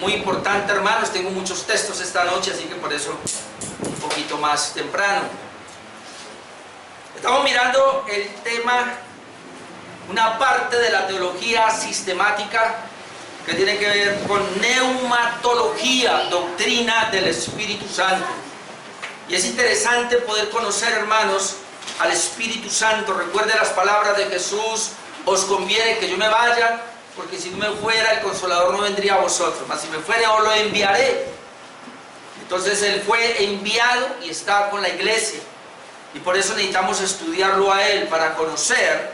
muy importante, hermanos. Tengo muchos textos esta noche, así que por eso un poquito más temprano. Estamos mirando el tema, una parte de la teología sistemática que tiene que ver con neumatología, doctrina del Espíritu Santo. Y es interesante poder conocer, hermanos, al Espíritu Santo. Recuerde las palabras de Jesús: os conviene que yo me vaya, porque si no me fuera, el Consolador no vendría a vosotros, mas si me fuera, os lo enviaré. Entonces Él fue enviado y está con la iglesia, y por eso necesitamos estudiarlo a Él para conocer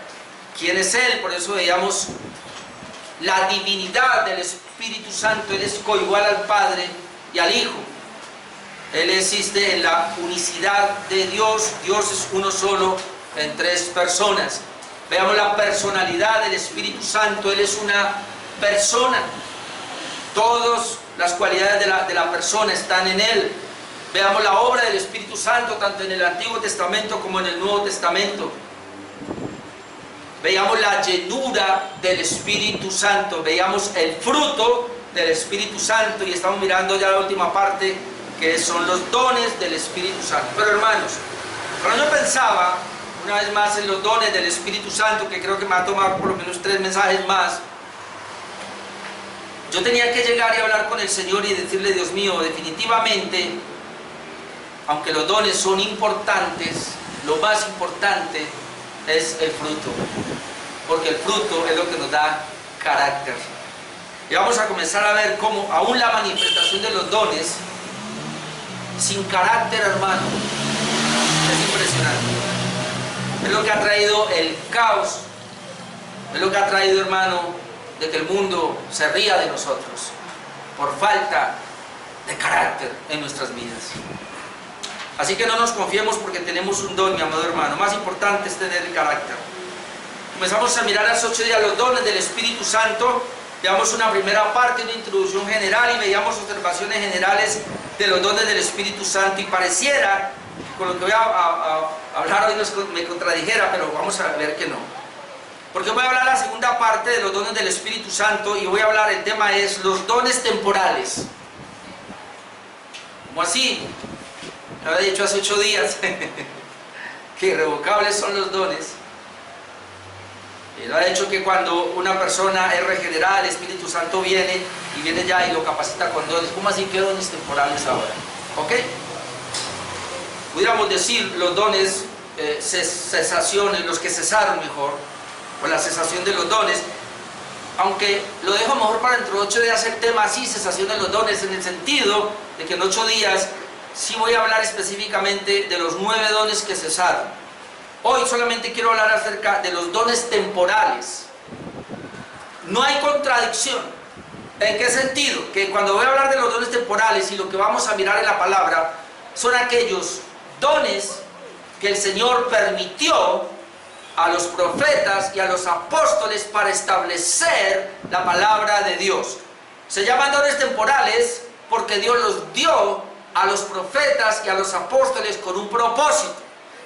quién es Él. Por eso veíamos la divinidad del Espíritu Santo. Él es coigual al Padre y al Hijo. Él existe en la unicidad de Dios. Dios es uno solo en tres personas. Veamos la personalidad del Espíritu Santo. Él es una persona. Todas las cualidades de la persona están en Él. Veamos la obra del Espíritu Santo tanto en el Antiguo Testamento como en el Nuevo Testamento. Veamos la llenura del Espíritu Santo. Veamos el fruto del Espíritu Santo. Y estamos mirando ya la última parte, que son los dones del Espíritu Santo. Pero hermanos, cuando yo pensaba una vez más en los dones del Espíritu Santo, que creo que me va a tomar por lo menos 3 mensajes más, yo tenía que llegar y hablar con el Señor y decirle: Dios mío, definitivamente, aunque los dones son importantes, lo más importante es el fruto, porque el fruto es lo que nos da carácter. Y vamos a comenzar a ver cómo aún la manifestación de los dones sin carácter, hermano, es impresionante. Es lo que ha traído el caos, es lo que ha traído, hermano, de que el mundo se ría de nosotros por falta de carácter en nuestras vidas. Así que no nos confiemos porque tenemos un don, mi amado hermano. Más importante es tener el carácter. Comenzamos a mirar hace 8 días los dones del Espíritu Santo. Veamos una primera parte, una introducción general, y veíamos observaciones generales de los dones del Espíritu Santo. Y pareciera que con lo que voy a hablar hoy me contradijera, pero vamos a ver que no. Porque voy a hablar la segunda parte de los dones del Espíritu Santo, y voy a hablar, el tema es los dones temporales. ¿Cómo así? Lo había dicho hace 8 días que irrevocables son los dones. Él ha dicho que cuando una persona es regenerada, el Espíritu Santo viene ya y lo capacita con dones. ¿Cómo así que dones temporales ahora? ¿Ok? Pudiéramos decir los dones, cesaciones, los que cesaron mejor, o la cesación de los dones, aunque lo dejo mejor para dentro de 8 días el tema así, cesación de los dones, en el sentido de que en 8 días sí voy a hablar específicamente de los 9 dones que cesaron. Hoy solamente quiero hablar acerca de los dones temporales. No hay contradicción. ¿En qué sentido? Que cuando voy a hablar de los dones temporales, y lo que vamos a mirar en la palabra son aquellos dones que el Señor permitió a los profetas y a los apóstoles para establecer la palabra de Dios. Se llaman dones temporales porque Dios los dio a los profetas y a los apóstoles con un propósito.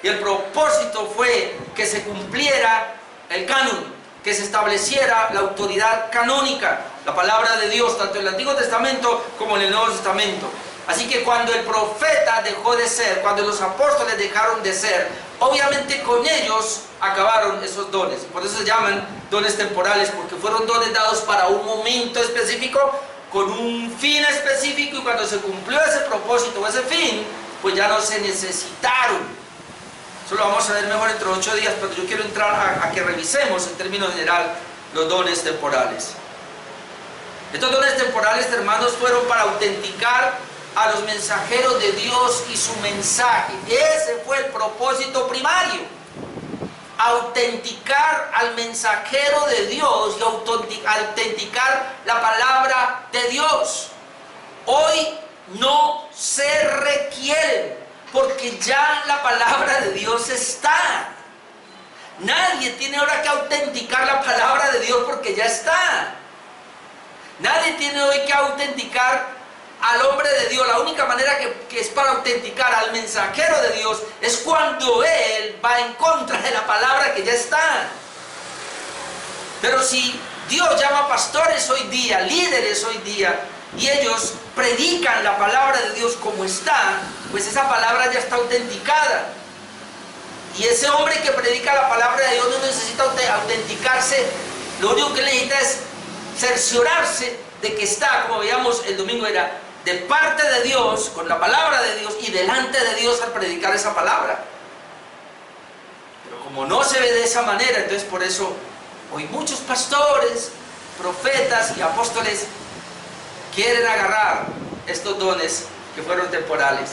Y el propósito fue que se cumpliera el canon, que se estableciera la autoridad canónica, la palabra de Dios, tanto en el Antiguo Testamento como en el Nuevo Testamento. Así que cuando el profeta dejó de ser, cuando los apóstoles dejaron de ser, obviamente con ellos acabaron esos dones. Por eso se llaman dones temporales, porque fueron dones dados para un momento específico, con un fin específico, y cuando se cumplió ese propósito o ese fin, pues ya no se necesitaron. Eso lo vamos a ver mejor dentro de 8 días, pero yo quiero entrar a que revisemos en términos general los dones temporales. Estos dones temporales, hermanos, fueron para autenticar a los mensajeros de Dios y su mensaje. Ese fue el propósito primario: autenticar al mensajero de Dios y autenticar la palabra de Dios. Hoy no se requiere, porque ya la palabra de Dios está. Nadie tiene ahora que autenticar la palabra de Dios porque ya está. Nadie tiene hoy que autenticar al hombre de Dios. La única manera que es para autenticar al mensajero de Dios es cuando él va en contra de la palabra que ya está. Pero si Dios llama pastores hoy día, líderes hoy día, y ellos predican la palabra de Dios como está, pues esa palabra ya está autenticada. Y ese hombre que predica la palabra de Dios no necesita autenticarse, lo único que necesita es cerciorarse de que está, como veíamos el domingo, era de parte de Dios, con la palabra de Dios y delante de Dios al predicar esa palabra. Pero como no se ve de esa manera, entonces por eso hoy muchos pastores, profetas y apóstoles quieren agarrar estos dones que fueron temporales.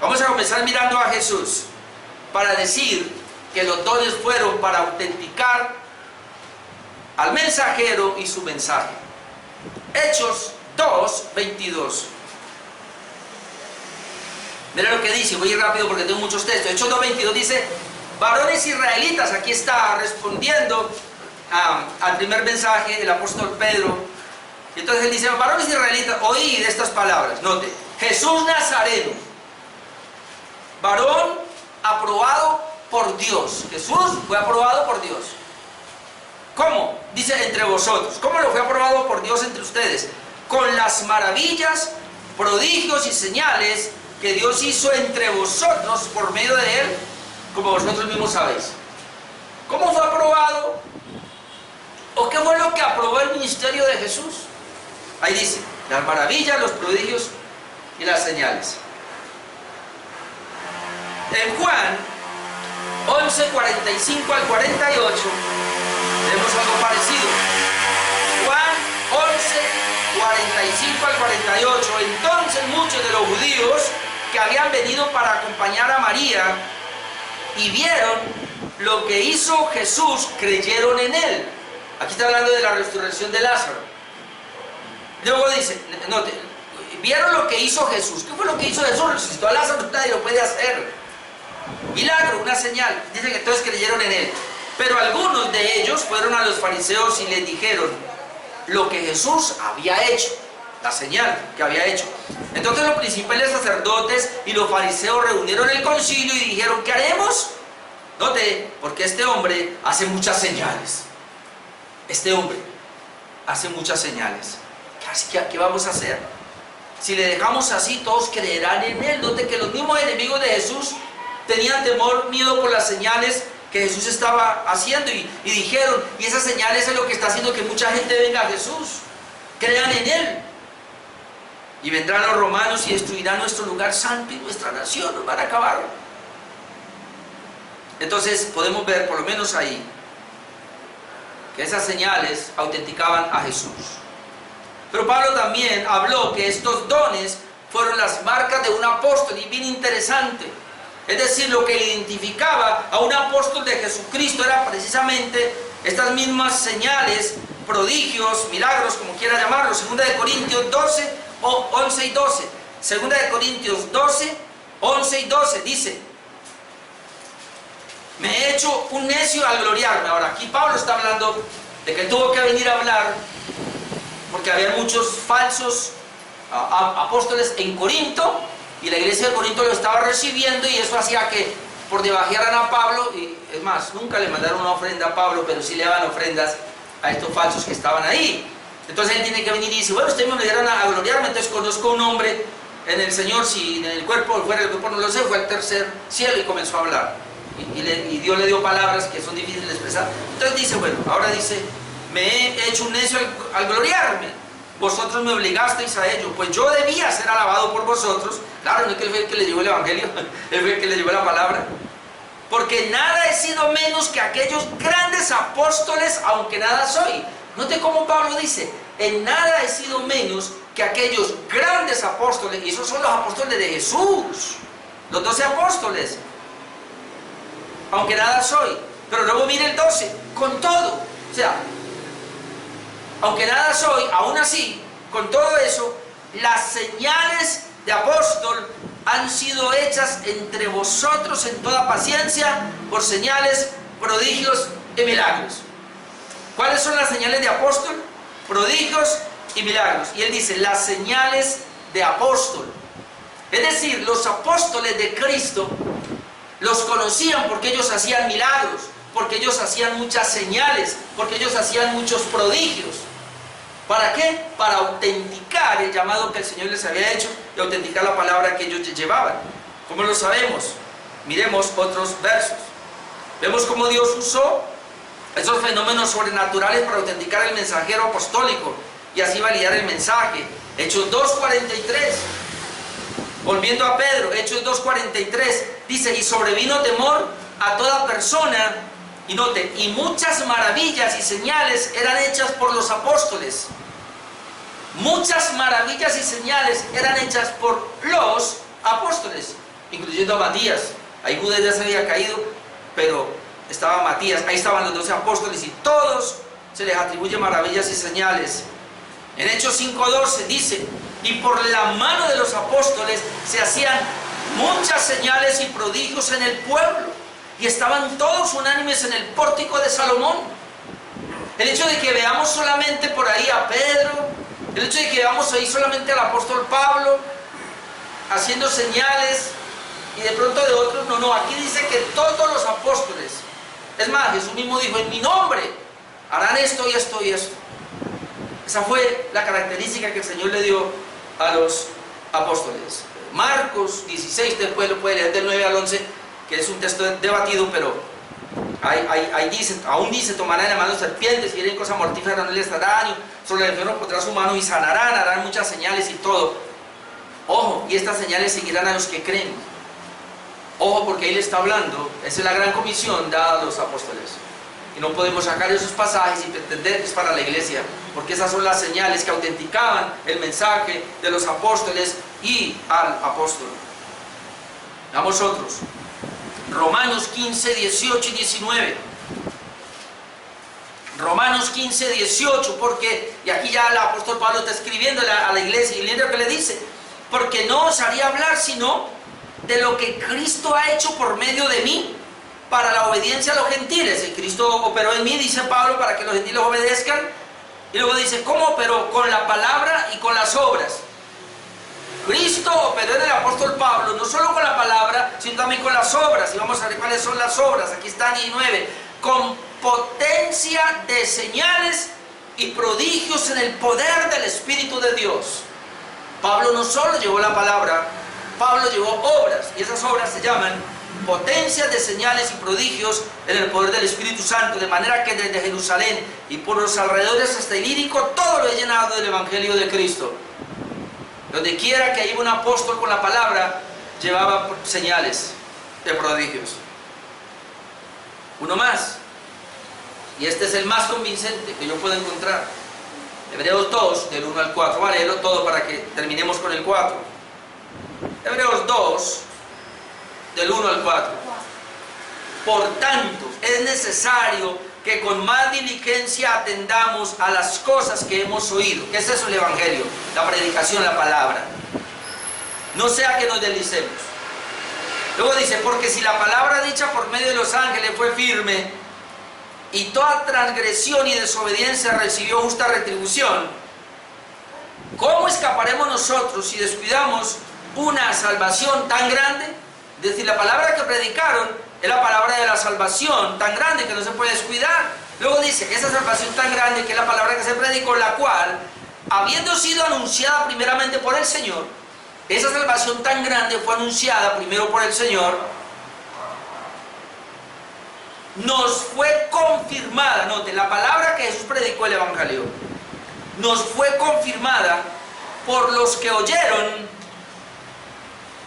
Vamos a comenzar mirando a Jesús para decir que los dones fueron para autenticar al mensajero y su mensaje. Hechos 2:22. Mira lo que dice, voy a ir rápido porque tengo muchos textos. Hechos 2:22 dice: varones israelitas, aquí está respondiendo al primer mensaje del apóstol Pedro. Y entonces él dice: varones israelitas, oíd estas palabras. Note, Jesús Nazareno, varón aprobado por Dios. Jesús fue aprobado por Dios. ¿Cómo? Dice: entre vosotros. ¿Cómo lo fue aprobado por Dios entre ustedes? Con las maravillas, prodigios y señales que Dios hizo entre vosotros por medio de él, como vosotros mismos sabéis. ¿Cómo fue aprobado? ¿O qué fue lo que aprobó el ministerio de Jesús? Ahí dice: las maravillas, los prodigios y las señales. En Juan 11:45 al 48 vemos algo parecido. Juan 11:45 al 48. Entonces muchos de los judíos que habían venido para acompañar a María y vieron lo que hizo Jesús, creyeron en él. Aquí está hablando de la resurrección de Lázaro. Luego dice, note, vieron lo que hizo Jesús. ¿Qué fue lo que hizo Jesús? Resucitó a Lázaro, nadie lo puede hacer. Milagro, una señal. Dice que todos creyeron en él. Pero algunos de ellos fueron a los fariseos y les dijeron lo que Jesús había hecho, la señal que había hecho. Entonces los principales sacerdotes y los fariseos reunieron el concilio y dijeron: ¿qué haremos? Note, porque este hombre hace muchas señales. Este hombre hace muchas señales. ¿Qué vamos a hacer? Si le dejamos así, todos creerán en él. Note que los mismos enemigos de Jesús tenían temor, miedo por las señales que Jesús estaba haciendo y dijeron: y esas señales es lo que está haciendo que mucha gente venga a Jesús, crean en él. Y vendrán los romanos y destruirán nuestro lugar santo y nuestra nación, nos van a acabar. Entonces podemos ver, por lo menos ahí, que esas señales autenticaban a Jesús. Pero Pablo también habló que estos dones fueron las marcas de un apóstol, y bien interesante. Es decir, lo que identificaba a un apóstol de Jesucristo era precisamente estas mismas señales, prodigios, milagros, como quiera llamarlo. 2 de Corintios 11 y 12. 2 de Corintios 12, 11 y 12 dice: me he hecho un necio al gloriarme. Ahora, aquí Pablo está hablando de que tuvo que venir a hablar porque había muchos falsos apóstoles en Corinto, y la iglesia de Corinto lo estaba recibiendo, y eso hacía que por debajearan a Pablo. Y es más, nunca le mandaron una ofrenda a Pablo, pero sí le daban ofrendas a estos falsos que estaban ahí. Entonces él tiene que venir y dice: bueno, ustedes me obligaron a gloriarme, entonces conozco un hombre en el Señor, si en el cuerpo o fuera del cuerpo no lo sé, fue al tercer cielo y comenzó a hablar. Y Dios le dio palabras que son difíciles de expresar. Entonces dice: bueno, ahora dice: me he hecho un necio al gloriarme. Vosotros me obligasteis a ello, pues yo debía ser alabado por vosotros. Claro, no es que él fue el que le llevó el evangelio, él fue el que le llevó la palabra. Porque nada he sido menos que aquellos grandes apóstoles, aunque nada soy. Note cómo Pablo dice: en nada he sido menos que aquellos grandes apóstoles. Y esos son los apóstoles de Jesús, los 12 apóstoles. Aunque nada soy. Pero luego mire el 12, con todo. O sea, aunque nada soy, aún así, con todo eso, las señales de apóstol han sido hechas entre vosotros en toda paciencia, por señales, prodigios y milagros. ¿Cuáles son las señales de apóstol? Prodigios y milagros. Y él dice: las señales de apóstol. Es decir, los apóstoles de Cristo los conocían porque ellos hacían milagros, porque ellos hacían muchas señales, porque ellos hacían muchos prodigios. ¿Para qué? Para autenticar el llamado que el Señor les había hecho y autenticar la palabra que ellos llevaban. ¿Cómo lo sabemos? Miremos otros versos. Vemos cómo Dios usó esos fenómenos sobrenaturales para autenticar el mensajero apostólico y así validar el mensaje. Hechos 2:43. Volviendo a Pedro, Hechos 2:43, dice: y sobrevino temor a toda persona, y note, y muchas maravillas y señales eran hechas por los apóstoles. Muchas maravillas y señales eran hechas por los apóstoles, incluyendo a Matías. Ahí Judas ya se había caído, pero estaba Matías, ahí estaban los 12 apóstoles, y todos se les atribuye maravillas y señales. En Hechos 5:12 dice: y por la mano de los apóstoles se hacían muchas señales y prodigios en el pueblo, y estaban todos unánimes en el pórtico de Salomón. El hecho de que veamos solamente por ahí a Pedro, el hecho de que veamos ahí solamente al apóstol Pablo haciendo señales y de pronto de otros, no, aquí dice que todos los apóstoles, es más, Jesús mismo dijo: en mi nombre harán esto y esto y esto. Esa fue la característica que el Señor le dio a los apóstoles. Marcos 16, después lo puede leer del 9 al 11, que es un texto debatido, pero ahí dice, aún dice: tomarán en la mano serpientes, y hieren cosa mortífera no les hará daño, sobre el enfermo pondrá su mano y sanarán, harán muchas señales y todo. Ojo, y estas señales seguirán a los que creen. Ojo, porque ahí le está hablando, esa es la gran comisión dada a los apóstoles. Y no podemos sacar esos pasajes y pretender que es para la iglesia, porque esas son las señales que autenticaban el mensaje de los apóstoles y al apóstol. Veamos otros. Romanos 15, 18 y 19. Romanos 15, 18, porque, y aquí ya el apóstol Pablo está escribiendo a la iglesia, y miren lo que le dice: porque no os haría hablar sino de lo que Cristo ha hecho por medio de mí, para la obediencia a los gentiles. Y Cristo operó en mí, dice Pablo, para que los gentiles obedezcan. Y luego dice: ¿cómo operó? Con la palabra y con las obras. Cristo operó en el apóstol Pablo, no solo con la palabra, sino también con las obras. Y vamos a ver cuáles son las obras. Aquí están, 19. Con potencia de señales y prodigios en el poder del Espíritu de Dios. Pablo no solo llevó la palabra, Pablo llevó obras, y esas obras se llaman potencias de señales y prodigios en el poder del Espíritu Santo, de manera que desde Jerusalén y por los alrededores hasta Ilírico, todo lo he llenado del Evangelio de Cristo. Donde quiera que haya un apóstol con la palabra, llevaba señales de prodigios. Uno más, y este es el más convincente que yo puedo encontrar. Hebreos 2, del 1 al 4. Vale, léelo todo para que terminemos con el 4. Hebreos 2, del 1 al 4. Por tanto, es necesario que con más diligencia atendamos a las cosas que hemos oído. ¿Qué es eso el Evangelio? La predicación, la palabra. No sea que nos deslicemos. Luego dice: porque si la palabra dicha por medio de los ángeles fue firme, y toda transgresión y desobediencia recibió justa retribución, ¿cómo escaparemos nosotros si descuidamos una salvación tan grande? Es decir, la palabra que predicaron es la palabra de la salvación tan grande que no se puede descuidar. Luego dice: esa salvación tan grande que es la palabra que se predicó, la cual, habiendo sido anunciada primeramente por el Señor, esa salvación tan grande fue anunciada primero por el Señor, nos fue confirmada. Note, la palabra que Jesús predicó, el Evangelio, nos fue confirmada por los que oyeron.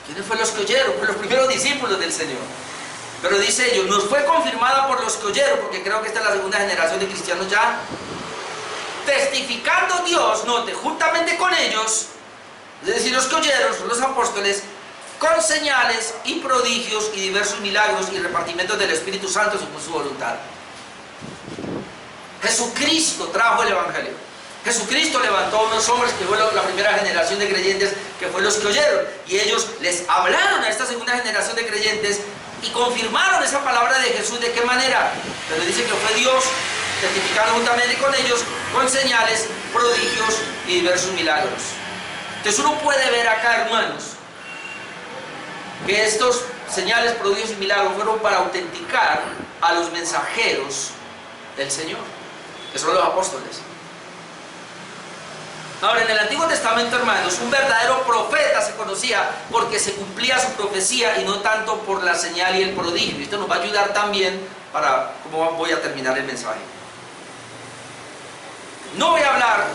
¿Quiénes fueron los que oyeron? Pues los primeros discípulos del Señor. Pero dice ellos: nos fue confirmada por los que oyeron, porque creo que esta es la segunda generación de cristianos ya, testificando Dios, note, juntamente con ellos, es decir, los que oyeron son los apóstoles, con señales y prodigios y diversos milagros y repartimientos del Espíritu Santo según su voluntad. Jesucristo trajo el Evangelio. Jesucristo levantó a unos hombres que fue la primera generación de creyentes, que fue los que oyeron, y ellos les hablaron a esta segunda generación de creyentes y confirmaron esa palabra de Jesús. ¿De qué manera? Pero dice que fue Dios testificando juntamente con ellos, con señales, prodigios y diversos milagros. Entonces uno puede ver acá, hermanos, que estos señales, prodigios y milagros fueron para autenticar a los mensajeros del Señor, que son los apóstoles. Ahora, en el Antiguo Testamento, hermanos, un verdadero profeta se conocía porque se cumplía su profecía y no tanto por la señal y el prodigio. Esto nos va a ayudar también para cómo voy a terminar el mensaje. No voy a hablar,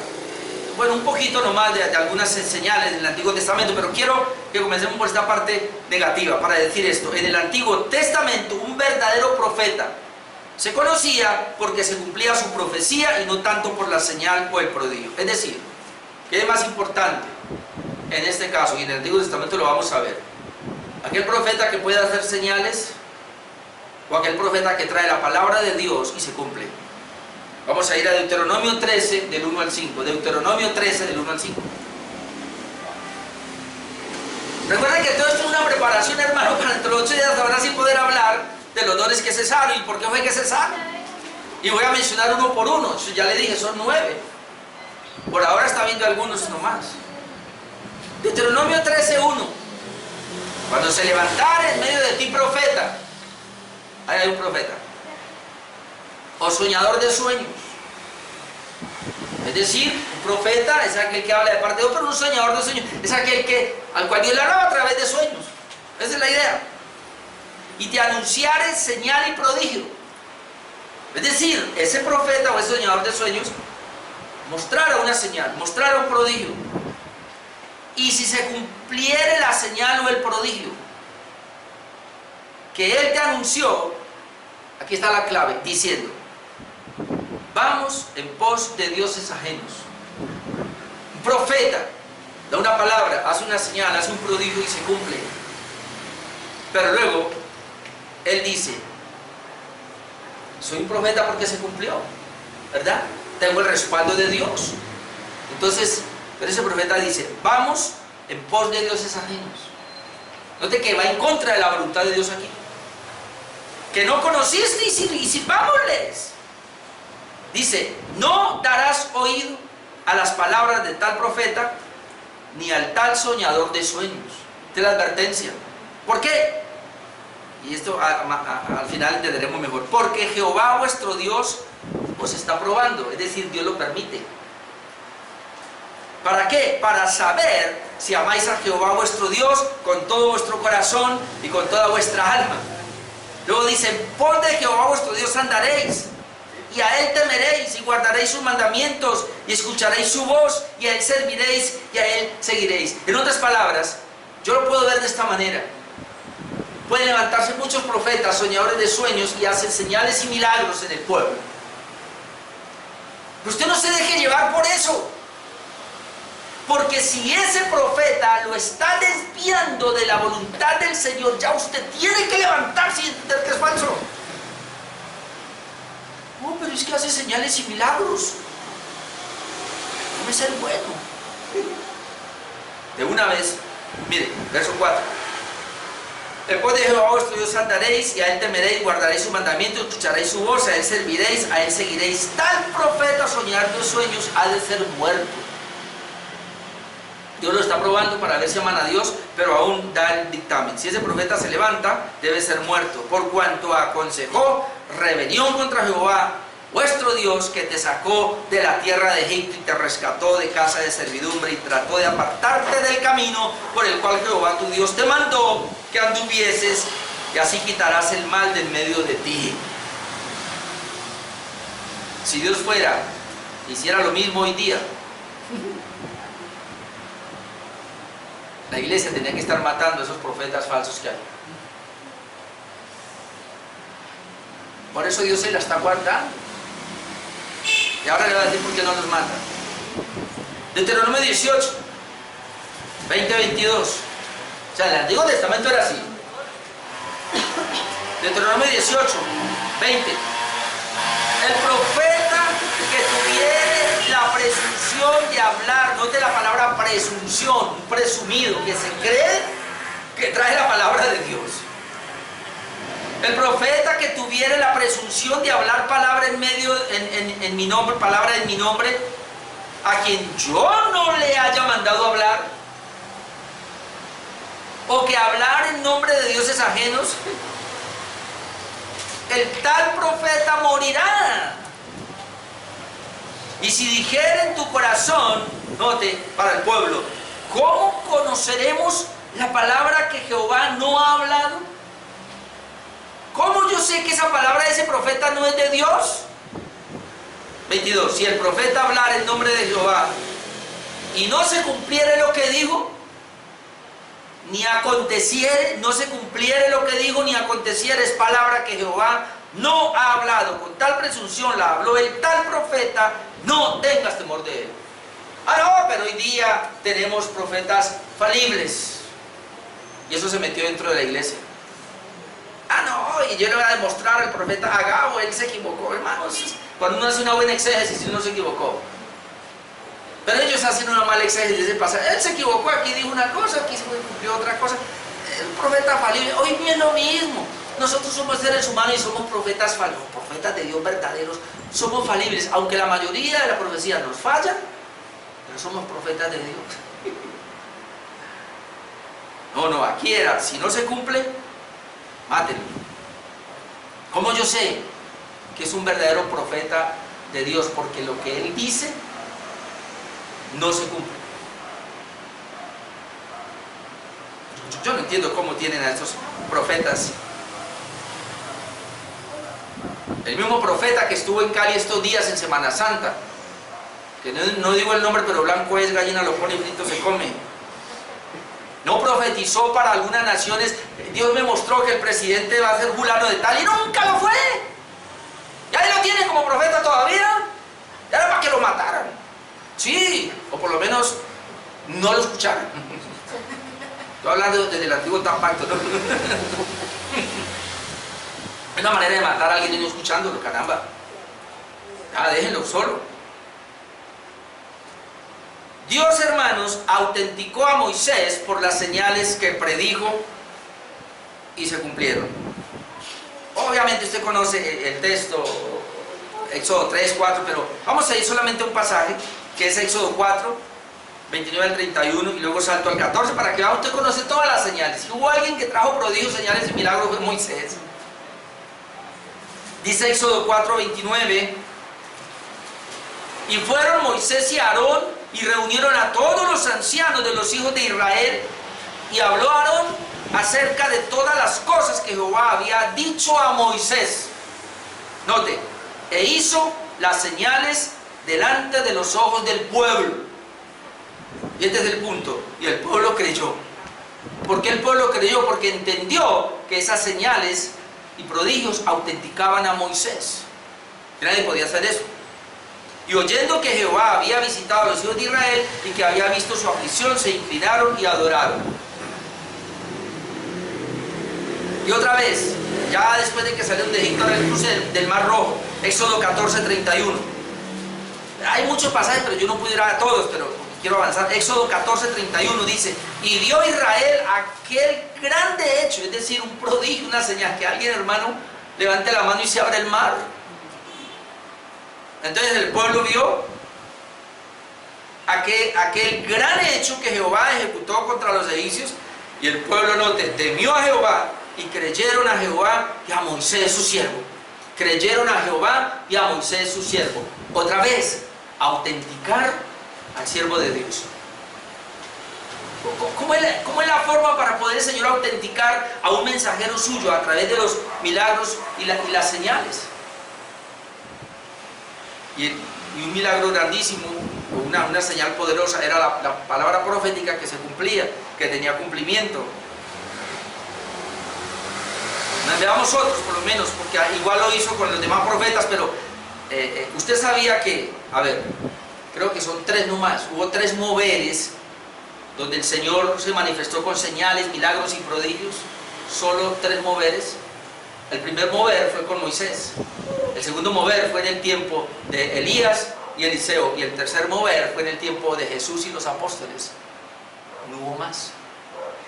bueno, un poquito nomás de algunas señales del Antiguo Testamento, pero quiero que comencemos por esta parte negativa para decir esto. En el Antiguo Testamento, un verdadero profeta se conocía porque se cumplía su profecía y no tanto por la señal o el prodigio. Es decir, ¿qué es más importante en este caso? Y en el Antiguo Testamento lo vamos a ver. Aquel profeta que puede hacer señales o aquel profeta que trae la palabra de Dios y se cumple. Vamos a ir a Deuteronomio 13 del 1 al 5. Deuteronomio 13 del 1 al 5. Recuerden que todo esto es una preparación, hermano, para dentro de 8 días ahora sí poder hablar de los dones que cesaron y por qué fue que cesaron. Y voy a mencionar uno por uno. Eso ya le dije, son 9. Por ahora está viendo algunos nomás. Deuteronomio 13:1. Cuando se levantare en medio de ti profeta, ahí hay un profeta, o soñador de sueños. Es decir, un profeta es aquel que habla de parte de Dios, pero un soñador de sueños es aquel al cual Dios le hablaba a través de sueños. Esa es la idea. Y te anunciare señal y prodigio. Es decir, ese profeta o ese soñador de sueños mostrara una señal, mostrara un prodigio. Y si se cumpliere la señal o el prodigio que él te anunció, aquí está la clave, diciendo: vamos en pos de dioses ajenos. Un profeta da una palabra, hace una señal, hace un prodigio y se cumple. Pero luego, él dice: soy un profeta porque se cumplió, ¿verdad? Tengo el respaldo de Dios. Entonces, pero ese profeta dice: vamos en pos de dioses ajenos. Note que va en contra de la voluntad de Dios aquí. Que no conociste y si vámonles. Dice: no darás oído a las palabras de tal profeta, ni al tal soñador de sueños. Esta es la advertencia. ¿Por qué? Y esto al final entenderemos mejor. Porque Jehová vuestro Dios os está probando. Es decir, Dios lo permite. ¿Para qué? Para saber si amáis a Jehová vuestro Dios con todo vuestro corazón y con toda vuestra alma. Luego dice: por de Jehová vuestro Dios andaréis, y a él temeréis, y guardaréis sus mandamientos, y escucharéis su voz, y a él serviréis, y a él seguiréis. En otras palabras, yo lo puedo ver de esta manera. Pueden levantarse muchos profetas, soñadores de sueños, y hacen señales y milagros en el pueblo. Pero usted no se deje llevar por eso. Porque si ese profeta lo está desviando de la voluntad del Señor, ya usted tiene que levantarse y entender que es falso. No, pero es que hace señales y milagros. Debe ser bueno. De una vez, mire, verso 4. En pos de Jehová vuestro Dios andaréis, y a él temeréis, guardaréis sus mandamientos, escucharéis su voz, a él serviréis, a él seguiréis. Tal profeta soñar de sueños ha de ser muerto. Dios lo está probando para ver si aman a Dios, pero aún da el dictamen. Si ese profeta se levanta, debe ser muerto, por cuanto aconsejó rebelión contra Jehová vuestro Dios, que te sacó de la tierra de Egipto y te rescató de casa de servidumbre, y trató de apartarte del camino por el cual Jehová tu Dios te mandó que anduvieses, y así quitarás el mal del medio de ti. Si Dios fuera, hiciera lo mismo hoy día, la iglesia tenía que estar matando a esos profetas falsos que hay. Por eso Dios se la está guardando. Y ahora le va a decir por qué no los mata. Deuteronomio 18, 20-22. O sea, el Antiguo Testamento era así. Deuteronomio 18, 20. El profeta que tuviere la presunción de hablar, note la palabra presunción, un presumido, que se cree que trae la palabra de Dios. El profeta que tuviere la presunción de hablar palabra en mi nombre, palabra en mi nombre, a quien yo no le haya mandado hablar, o que hablar en nombre de dioses ajenos, el tal profeta morirá. Y si dijera en tu corazón, note, para el pueblo, ¿cómo conoceremos la palabra que Jehová no ha hablado? ¿Cómo yo sé que esa palabra de ese profeta no es de Dios? 22. Si el profeta hablara en nombre de Jehová y no se cumpliere lo que dijo, ni aconteciere, no se cumpliere lo que dijo, ni aconteciere, es palabra que Jehová no ha hablado, con tal presunción la habló el tal profeta, no tengas temor de él. Ah, no, pero hoy día tenemos profetas falibles. Y eso se metió dentro de la iglesia. Ah, no, y yo le voy a demostrar al profeta Agabo, él se equivocó, hermanos. Cuando uno hace una buena exégesis, uno se equivocó. Pero ellos hacen una mala exégesis, él se equivocó, aquí dijo una cosa, aquí se cumplió otra cosa. El profeta falible, hoy es lo mismo. Nosotros somos seres humanos y somos profetas falibles, profetas de Dios verdaderos, somos falibles, aunque la mayoría de la profecía nos falla, pero somos profetas de Dios. No, aquí era, si no se cumple, mátenlo. ¿Cómo yo sé que es un verdadero profeta de Dios? Porque lo que él dice no se cumple. Yo no entiendo cómo tienen a estos profetas. El mismo profeta que estuvo en Cali estos días en Semana Santa, que no digo el nombre, pero blanco es, gallina lo pone y frito se come. No profetizó para algunas naciones. Dios me mostró que el presidente va a ser fulano de tal y nunca lo fue. Y ahí lo tiene como profeta todavía. Ya era para que lo mataran. Sí, o por lo menos no lo escucharan. Estoy hablando desde el antiguo pacto, ¿no? Es una manera de matar a alguien y no escuchándolo, caramba. Ya, déjenlo solo. Dios, hermanos, autenticó a Moisés por las señales que predijo y se cumplieron. Obviamente usted conoce el texto, Éxodo 3, 4, pero vamos a ir solamente a un pasaje, que es Éxodo 4, 29 al 31, y luego salto al 14, para que usted conoce todas las señales. Si hubo alguien que trajo prodigios, señales y milagros, fue Moisés. Dice Éxodo 4, 29, y fueron Moisés y Aarón, y reunieron a todos los ancianos de los hijos de Israel, y habló Aarón acerca de todas las cosas que Jehová había dicho a Moisés. Note, e hizo las señales delante de los ojos del pueblo. Y este es el punto. Y el pueblo creyó. ¿Por qué el pueblo creyó? Porque entendió que esas señales y prodigios autenticaban a Moisés. Nadie podía hacer eso. Y oyendo que Jehová había visitado a los hijos de Israel y que había visto su aflicción, se inclinaron y adoraron. Y otra vez, ya después de que salieron de Egipto al cruce del Mar Rojo, Éxodo 14, 31. Hay muchos pasajes, pero yo no puedo ir a todos, pero quiero avanzar. Éxodo 14, 31 dice, y vio Israel aquel grande hecho, es decir, un prodigio, una señal, que alguien, hermano, levante la mano y se abre el mar. Entonces el pueblo vio aquel gran hecho que Jehová ejecutó contra los egipcios, y el pueblo no temió a Jehová, y creyeron a Jehová y a Moisés su siervo. Creyeron a Jehová y a Moisés su siervo. Otra vez, autenticar al siervo de Dios. ¿Cómo es la forma para poder el Señor autenticar a un mensajero suyo a través de los milagros y las señales? Y un milagro grandísimo, una señal poderosa, era la palabra profética que se cumplía, que tenía cumplimiento. Veamos otros, por lo menos, porque igual lo hizo con los demás profetas, pero usted sabía que, a ver, creo que son tres nomás, hubo tres moveres donde el Señor se manifestó con señales, milagros y prodigios, solo tres moveres. El primer mover fue con Moisés, el segundo mover fue en el tiempo de Elías y Eliseo, y el tercer mover fue en el tiempo de Jesús y los apóstoles. No hubo más.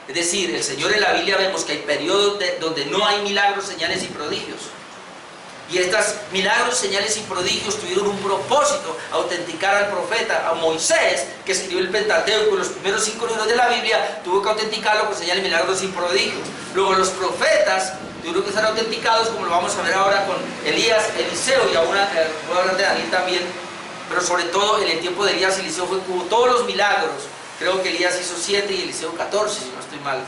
Es decir, el Señor, en la Biblia vemos que hay periodos donde no hay milagros, señales y prodigios. Y estos milagros, señales y prodigios tuvieron un propósito: autenticar al profeta, a Moisés, que escribió el Pentateuco, los primeros 5 libros de la Biblia, tuvo que autenticarlo con señales, milagros y prodigios. Luego los profetas tuvieron que ser autenticados, como lo vamos a ver ahora con Elías, Eliseo, y aún voy a hablar de Daniel también, pero sobre todo en el tiempo de Elías y Eliseo hubo todos los milagros. Creo que Elías hizo 7 y Eliseo 14, si no estoy mal,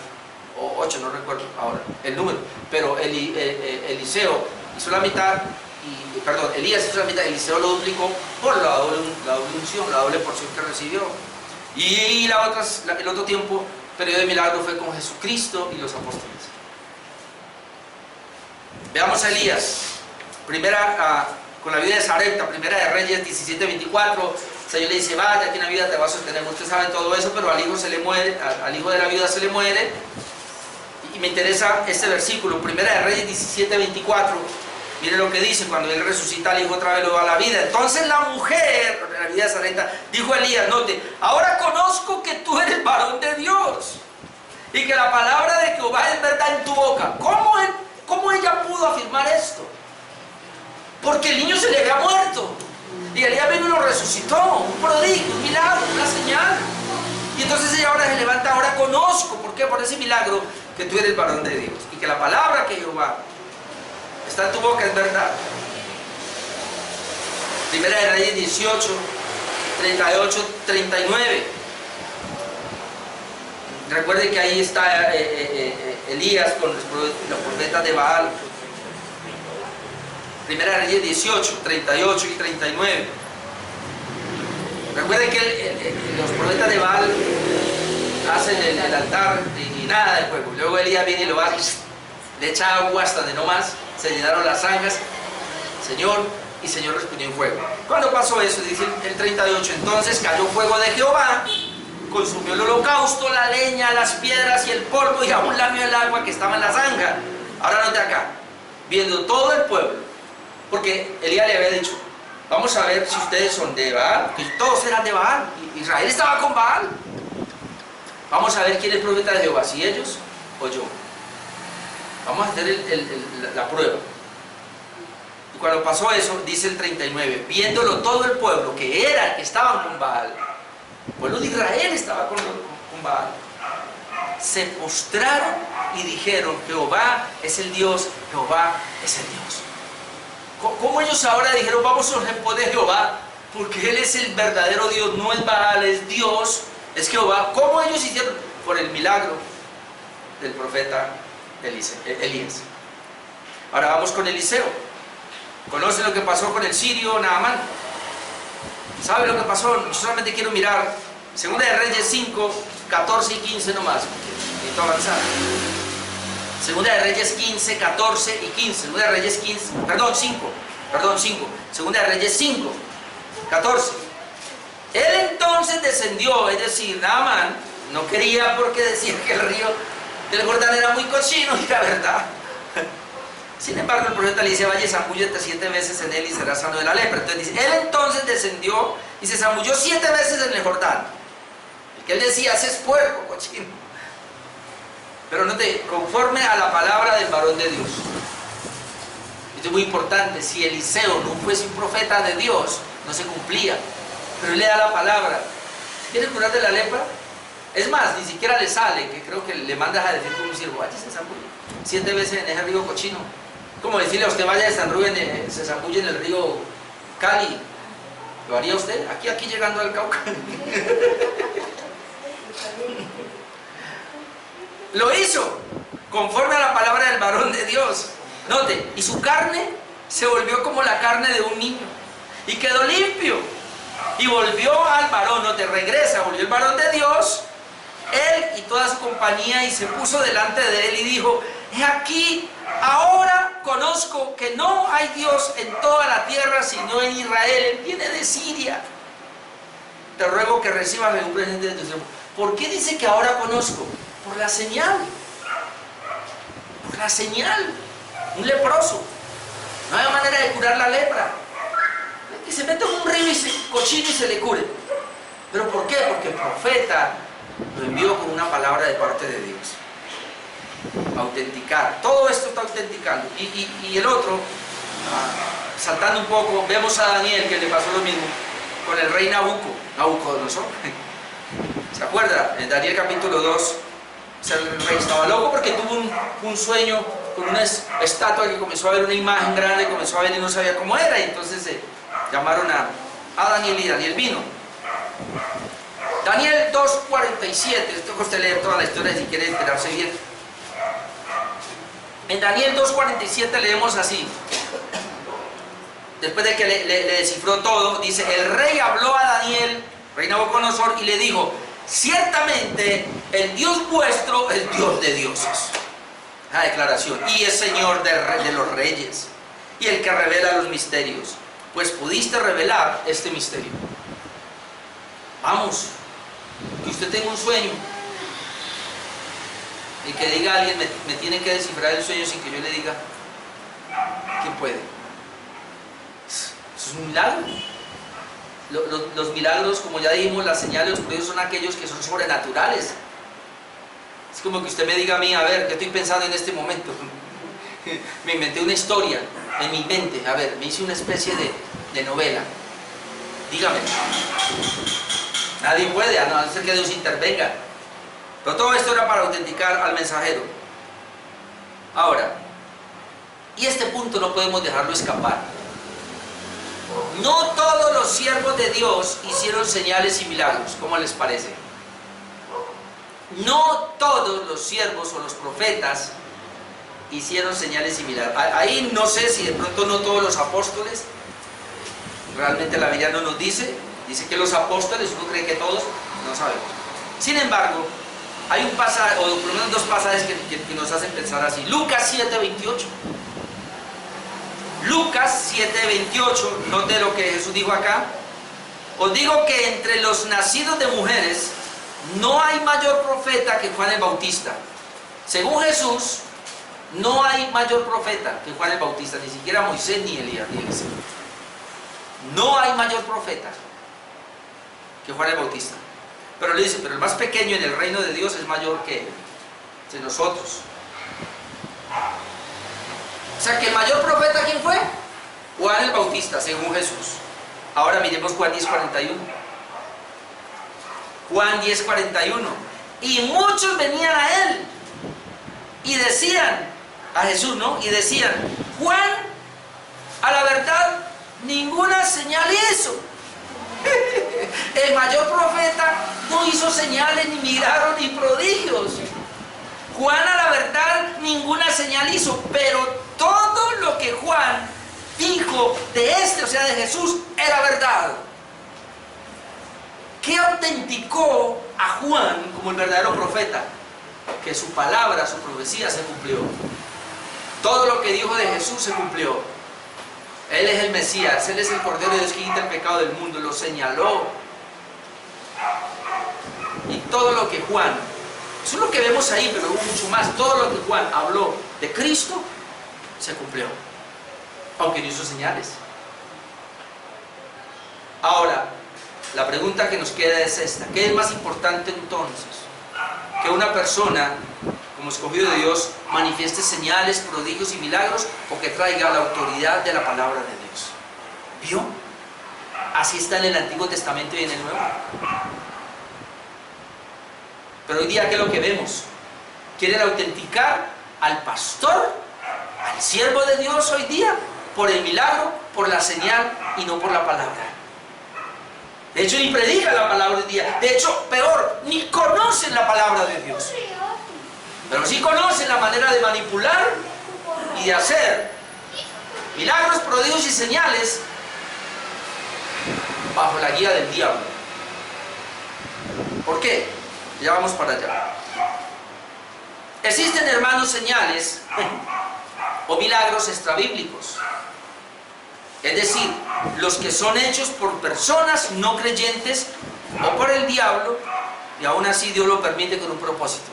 o 8, no recuerdo ahora el número, pero Eliseo hizo la mitad, Elías hizo la mitad, Eliseo lo duplicó por la doble unción, la doble porción que recibió. Y el otro tiempo, periodo de milagro, fue con Jesucristo y los apóstoles. Veamos a Elías, con la vida de Sarepta, Primera de Reyes 17:24. El Señor le dice: va, de aquí en la vida te va a sostener. Ustedes saben todo eso, pero al hijo de la viuda se le muere. Y me interesa este versículo, Primera de Reyes 17:24. Miren lo que dice: cuando él resucita al hijo, otra vez lo da a la vida. Entonces la mujer, de la vida de Sarepta, dijo a Elías: note, ahora conozco que tú eres varón de Dios y que la palabra de Jehová es verdad en tu boca. ¿Cómo ella pudo afirmar esto? Porque el niño se le había muerto y Elías vino y lo resucitó. Un prodigio, un milagro, una señal. Y entonces ella ahora se levanta: ahora conozco, ¿por qué? Por ese milagro, que tú eres varón de Dios y que la palabra que Jehová está en tu boca es verdad. Primera de Reyes 18, 38, 39. Recuerden que ahí está Elías con los profetas de Baal. Primera de Reyes 18, 38 y 39. Recuerden que los profetas de Baal hacen el altar y nada de fuego. Luego Elías viene y lo va, le echa agua hasta de no más, se llenaron las zanjas. Señor respondió en fuego. ¿Cuándo pasó eso? Dice el 38: entonces cayó fuego de Jehová, consumió el holocausto, la leña, las piedras y el polvo, y aún lamió el agua que estaba en la zanja. Ahora note acá, viendo todo el pueblo, porque Elías le había dicho: vamos a ver si ustedes son de Baal, que todos eran de Baal, Israel estaba con Baal. Vamos a ver quién es el profeta de Jehová, si ellos o yo. Vamos a hacer la prueba. Y cuando pasó eso, dice el 39, viéndolo todo el pueblo, que estaban con Baal, el pueblo de Israel estaba con Baal, se postraron y dijeron: Jehová es el Dios, Jehová es el Dios. ¿Cómo ellos ahora dijeron: vamos a responder a Jehová? Porque Él es el verdadero Dios, no es Baal, es Dios, es Jehová. ¿Cómo ellos hicieron? Por el milagro del profeta Elías. Ahora vamos con Eliseo. ¿Conocen lo que pasó con el sirio Naamán? ¿Sabe lo que pasó? Yo solamente quiero mirar Segunda de Reyes 5, 14 y 15 nomás. Necesito avanzar. Segunda de Reyes 15, 14 y 15. Segunda de Reyes 5. Segunda de Reyes 5, 14. Él entonces descendió, es decir, Naamán no quería porque decía que el río del Jordán era muy cochino, y la verdad. Sin embargo, el profeta le dice: vaya y zambúllete 7 veces en él y serás sano de la lepra. Entonces dice: él entonces descendió y se zambulló 7 veces en el Jordán. El que él decía: ese es puerco, cochino. Pero note, conforme a la palabra del varón de Dios. Esto es muy importante. Si Eliseo no fuese un profeta de Dios, no se cumplía. Pero él le da la palabra. ¿Quiere curar de la lepra? Es más, ni siquiera le sale, que creo que le mandas a decir como un siervo: vaya, se zambulle 7 veces en ese río cochino. Como decirle a usted: vaya de San Rubén, se zambulle en el río Cali. ¿Lo haría usted? Aquí llegando al Cauca. Lo hizo conforme a la palabra del varón de Dios. Note, y su carne se volvió como la carne de un niño y quedó limpio. Y volvió al varón, note, volvió el varón de Dios, él y toda su compañía, y se puso delante de él y dijo: he aquí, ahora conozco que no hay Dios en toda la tierra sino en Israel. Él viene de Siria. Te ruego que recibas un presente de tu siervo. ¿Por qué dice que ahora conozco? Por la señal. Por la señal. Un leproso. No hay manera de curar la lepra. Que se meta en un río cochino y se le cure. ¿Pero por qué? Porque el profeta lo envió con una palabra de parte de Dios. Autenticar. Todo esto está autenticando. Y el otro, saltando un poco, vemos a Daniel que le pasó lo mismo con el rey Nabucodonosor. ¿Se acuerda? En Daniel capítulo 2, el rey estaba loco porque tuvo un sueño con una estatua que comenzó a ver una imagen grande, comenzó a ver y no sabía cómo era, y entonces llamaron a Daniel y Daniel vino. Daniel 2:47, esto que usted leer toda la historia si quiere enterarse bien. En Daniel 2:47 leemos así. Después de que le descifró todo, dice: el rey habló a Daniel, rey Nabucodonosor, y le dijo: ciertamente el Dios vuestro es Dios de dioses. La declaración. Y es Señor de los reyes, y el que revela los misterios, pues pudiste revelar este misterio. Vamos, que usted tenga un sueño y que diga a alguien: me tiene que descifrar el sueño, sin que yo le diga. ¿Quién puede? Eso es un milagro. Los milagros, como ya dijimos, las señales, los prodigios son aquellos que son sobrenaturales. Es como que usted me diga a mí: a ver, ¿qué estoy pensando en este momento? Me inventé una historia en mi mente, a ver, me hice una especie de novela. Dígame. Nadie puede, a no ser que Dios intervenga. Pero todo esto era para autenticar al mensajero. Ahora, y este punto no podemos dejarlo escapar. No todos los siervos de Dios hicieron señales y milagros. ¿Cómo les parece? No todos los siervos o los profetas hicieron señales y milagros. Ahí no sé si de pronto no todos los apóstoles. Realmente la Biblia no nos dice. Dice que los apóstoles, uno cree que todos, no sabemos. Sin embargo, hay un pasaje, o por lo menos dos pasajes que nos hacen pensar así. Lucas 7:28. Lucas 7:28, note lo que Jesús dijo acá. Os digo que entre los nacidos de mujeres no hay mayor profeta que Juan el Bautista. Según Jesús, no hay mayor profeta que Juan el Bautista, ni siquiera Moisés ni Elías ni Eliseo. No hay mayor profeta que Juan el Bautista. Pero le dice: pero el más pequeño en el reino de Dios es mayor que él, de nosotros. O sea que el mayor profeta, ¿quién fue? Juan el Bautista, según Jesús. Ahora miremos Juan 10:41. Juan 10:41. Y muchos venían a él y decían, a Jesús, ¿no? Y decían: Juan, a la verdad, ninguna señal hizo. El mayor profeta no hizo señales, ni milagros, ni prodigios. Juan, a la verdad, ninguna señal hizo, pero todo lo que Juan dijo de o sea, de Jesús, era verdad. ¿Qué autenticó a Juan como el verdadero profeta? Que su palabra, su profecía se cumplió. Todo lo que dijo de Jesús se cumplió. Él es el Mesías, Él es el Cordero de Dios que quita el pecado del mundo, lo señaló. Y todo lo que Juan, eso es lo que vemos ahí, pero hubo mucho más. Todo lo que Juan habló de Cristo se cumplió, aunque no hizo señales. Ahora, la pregunta que nos queda es esta: ¿qué es más importante entonces? Que una persona, como escogido de Dios, manifieste señales, prodigios y milagros, o que traiga la autoridad de la palabra de Dios. ¿Vio? Así está en el Antiguo Testamento y en el Nuevo. Pero hoy día, ¿qué es lo que vemos? Quieren autenticar al pastor, al siervo de Dios hoy día, por el milagro, por la señal y no por la palabra. De hecho, ni predican la palabra hoy día. De hecho, peor, ni conocen la palabra de Dios. Pero sí conocen la manera de manipular y de hacer milagros, prodigios y señales bajo la guía del diablo. ¿Por qué? Ya vamos para allá. Existen, hermanos, señales o milagros extrabíblicos. Es decir, los que son hechos por personas no creyentes o por el diablo, y aún así Dios lo permite con un propósito.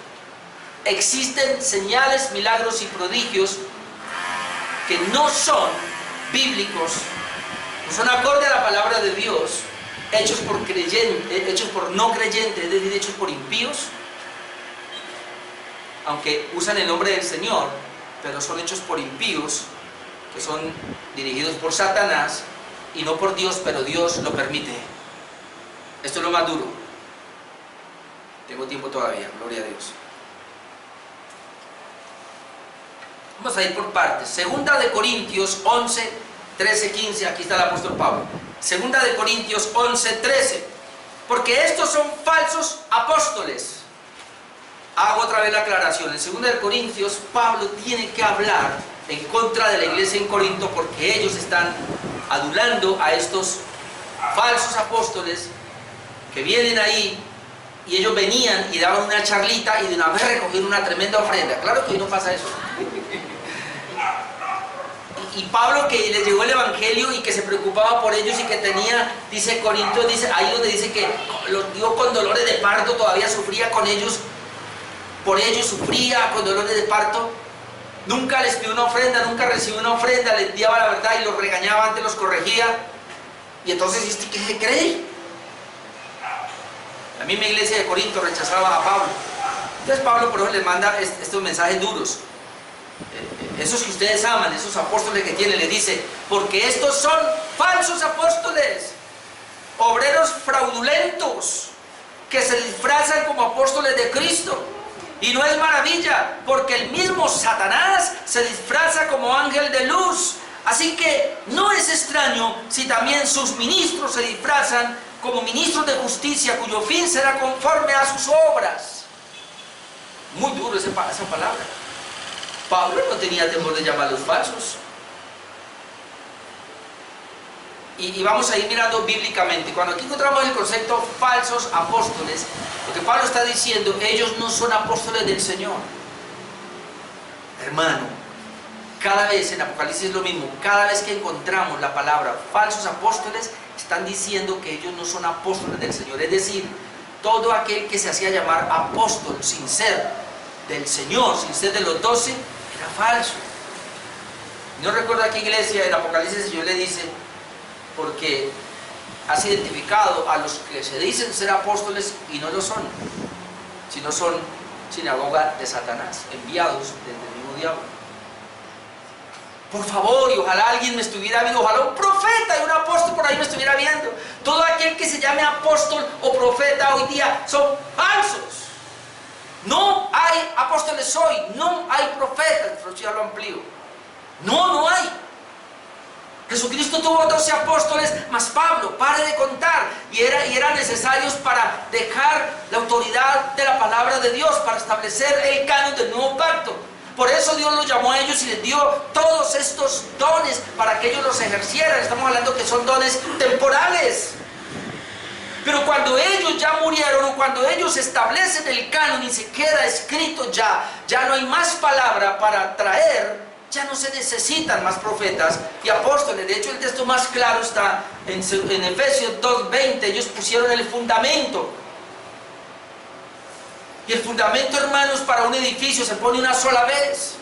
Existen señales, milagros y prodigios que no son bíblicos, no son acorde a la palabra de Dios, hechos por no creyentes, es decir, hechos por impíos, aunque usan el nombre del Señor, pero son hechos por impíos, que son dirigidos por Satanás y no por Dios, pero Dios lo permite. Esto es lo más duro. Tengo tiempo todavía, gloria a Dios. Vamos a ir por partes. Segunda de Corintios 11, 13, 15. Aquí está el apóstol Pablo. Segunda de Corintios 11, 13. Porque estos son falsos apóstoles. Hago otra vez la aclaración. En segunda de Corintios, Pablo tiene que hablar en contra de la iglesia en Corinto porque ellos están adulando a estos falsos apóstoles que vienen ahí y ellos venían y daban una charlita y de una vez recogieron una tremenda ofrenda. Claro que hoy no pasa eso. Y Pablo, que les llegó el evangelio y que se preocupaba por ellos y que tenía, dice Corintios, dice, ahí donde dice que los dio con dolores de parto, todavía sufría con ellos, por ellos sufría con dolores de parto. Nunca les pidió una ofrenda, nunca recibió una ofrenda, les daba la verdad y los regañaba, antes los corregía. Y entonces, ¿qué se cree? La misma iglesia de Corinto rechazaba a Pablo. Entonces Pablo por eso les manda estos mensajes duros. Esos que ustedes aman, esos apóstoles que tienen, les dice, porque estos son falsos apóstoles, obreros fraudulentos, que se disfrazan como apóstoles de Cristo. Y no es maravilla, porque el mismo Satanás se disfraza como ángel de luz. Así que no es extraño si también sus ministros se disfrazan como ministros de justicia, cuyo fin será conforme a sus obras. Muy duro esa palabra. Pablo no tenía temor de llamarlos falsos. Y vamos a ir mirando bíblicamente. Cuando aquí encontramos el concepto falsos apóstoles, lo que Pablo está diciendo, ellos no son apóstoles del Señor. Hermano, cada vez en Apocalipsis es lo mismo. Cada vez que encontramos la palabra falsos apóstoles, están diciendo que ellos no son apóstoles del Señor. Es decir, todo aquel que se hacía llamar apóstol sin ser del Señor, sin ser de los 12, era falso. No recuerdo a qué iglesia en Apocalipsis el Señor le dice, porque has identificado a los que se dicen ser apóstoles y no lo son, sino son sinagoga de Satanás, enviados desde el mismo diablo. Por favor, y ojalá alguien me estuviera viendo, ojalá un profeta y un apóstol por ahí me estuviera viendo. Todo aquel que se llame apóstol o profeta hoy día son falsos. No hay apóstoles hoy, no hay profetas, pero ya lo amplío. No hay. Jesucristo tuvo 12 apóstoles más Pablo, pare de contar, y eran necesarios para dejar la autoridad de la palabra de Dios, para establecer el canon del nuevo pacto. Por eso Dios los llamó a ellos y les dio todos estos dones para que ellos los ejercieran. Estamos hablando que son dones temporales. Pero cuando ellos ya murieron o cuando ellos establecen el canon y se queda escrito ya no hay más palabra para traer, ya no se necesitan más profetas y apóstoles. De hecho, el texto más claro está en Efesios 2:20. Ellos pusieron el fundamento. Y el fundamento, hermanos, para un edificio se pone una sola vez.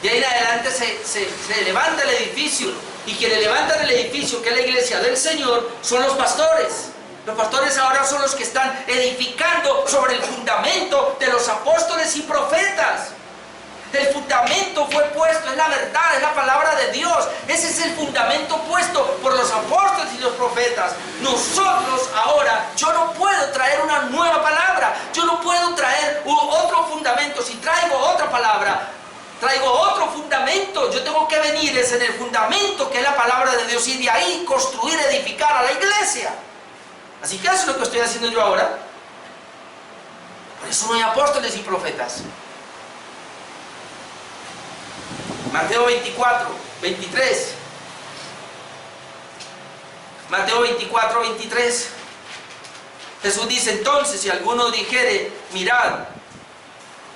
De ahí en adelante se levanta el edificio. Y quienes levantan el edificio, que es la iglesia del Señor, son los pastores. Los pastores ahora son los que están edificando sobre el fundamento de los apóstoles y profetas. El fundamento fue puesto, es la verdad, es la palabra de Dios. Ese es el fundamento puesto por los apóstoles y los profetas. Nosotros ahora, yo no puedo traer una nueva palabra. Yo no puedo traer otro fundamento. Si traigo otra palabra, traigo otro fundamento. Yo tengo que venir es en el fundamento que es la palabra de Dios y de ahí construir, edificar a la iglesia. Así que eso es lo que estoy haciendo yo ahora. Por eso no hay apóstoles y profetas. Mateo 24, 23. Mateo 24, 23. Jesús dice, entonces, si alguno dijere, mirad,